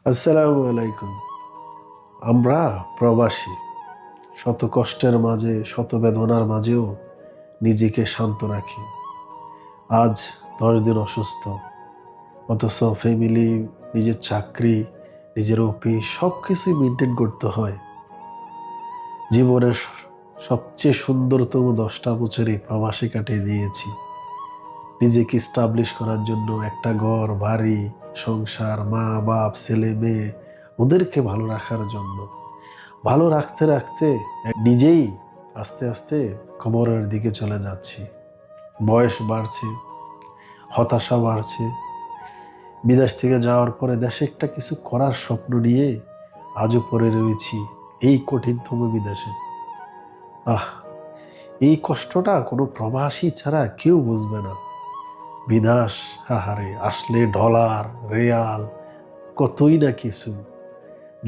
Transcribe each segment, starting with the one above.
আসসালামু আলাইকুম। আমরা প্রবাসী, শত কষ্টের মাঝে, শত বেদনার মাঝেও নিজেকে শান্ত রাখি। আজ 10 দিন অসুস্থ, অথচ ফ্যামিলি, নিজের চাকরি, নিজের অফিস সব কিছুই মেনটেন করতে হয়। জীবনের সবচেয়ে সুন্দরতম 10টা বছরই প্রবাসে কাটিয়ে দিয়েছি। নিজেকে স্টাবলিশ করার জন্য একটা ঘর, বাড়ি, সংসার, মা বাপ, ছেলে মেয়ে, ওদেরকে ভালো রাখার জন্য। ভালো রাখতে রাখতে নিজেই আস্তে আস্তে কবরের দিকে চলে যাচ্ছি। বয়স বাড়ছে, হতাশা বাড়ছে। বিদেশ থেকে যাওয়ার পরে দেশে একটা কিছু করার স্বপ্ন নিয়ে আজও পড়ে রয়েছি এই কঠিনতম বিদেশে। আহ, এই কষ্টটা কোনো প্রবাসী ছাড়া কেউ বুঝবে না। বিদেশ, হাহারে, আসলে ডলার, রিয়াল, কতই না কিছু।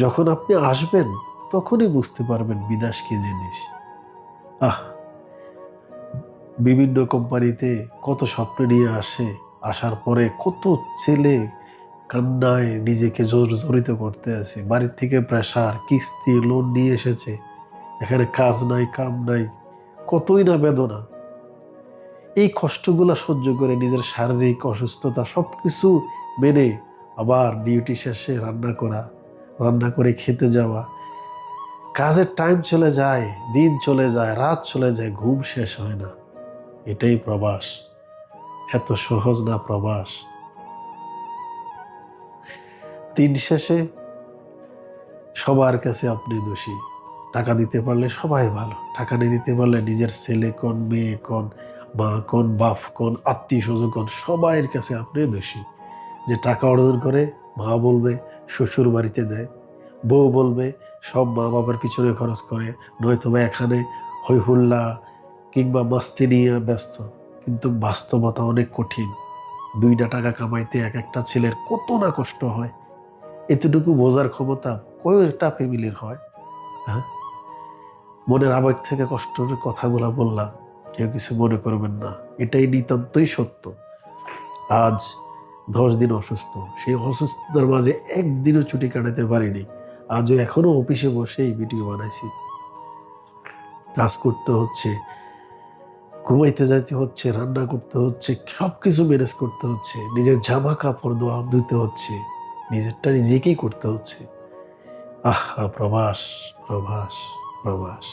যখন আপনি আসবেন তখনই বুঝতে পারবেন বিদেশ কি জিনিস। আহ, বিভিন্ন কোম্পানিতে কত স্বপ্ন নিয়ে আসে, আসার পরে কত ছেলে কান্নায় নিজেকে জড়িত করতে আছে। বাড়ির থেকে প্রেশার, কিস্তি, লোন নিয়ে এসেছে, এখানে কাজ নাই, কাম নাই, কতই না বেদনা। এই কষ্টগুলা সহ্য করে নিজের শারীরিক অসুস্থতা সবকিছু মেনে আবার ডিউটি শেষে রান্না করা, রান্না করে খেতে যাওয়া। কাজের টাইম চলে যায়, দিন চলে যায়, রাত চলে যায়, ঘুম শেষ হয় না। এটাই প্রবাস। এত সহজ না প্রবাস। দিন শেষে সবার কাছে আপনি দোষী। টাকা দিতে পারলে সবাই ভালো, টাকা নিয়ে দিতে পারলে নিজের ছেলে কোন, মেয়ে কোন, মা কোন, বাপ কোন, আত্মীয় স্বজন কোন, সবাইয়ের কাছে আপনি দোষী। যে টাকা অর্জন করে মা বলবে শ্বশুর বাড়িতে দেয়, বউ বলবে সব মা বাবার পিছনে খরচ করে, নয়তো বা এখানে হই হুল্লা কিংবা মাস্তি নিয়ে ব্যস্ত। কিন্তু বাস্তবতা অনেক কঠিন। 2টা টাকা কামাইতে এক একটা ছেলের কত না কষ্ট হয়, এতটুকু বোঝার ক্ষমতা কয়টা ফ্যামিলির হয়? হ্যাঁ, মনের আবেগ থেকে কষ্টের কথাগুলা বললাম, কেউ কিছু মনে করবেন না। এটাই নিতান্তই সত্য। আজ 10 দিন অসুস্থ, সেই অসুস্থতার মাঝে একদিনও ছুটি কাটাতে পারিনি। আজও এখনো অফিসে বসেই ভিডিও বানাইছি। কাজ করতে হচ্ছে, ঘুমাইতে যাইতে হচ্ছে, রান্না করতে হচ্ছে, সবকিছু ম্যানেজ করতে হচ্ছে, নিজের জামা কাপড় ধুতে হচ্ছে, নিজেরটা নিজেকেই করতে হচ্ছে। আহা, প্রবাস, প্রবাস, প্রবাস।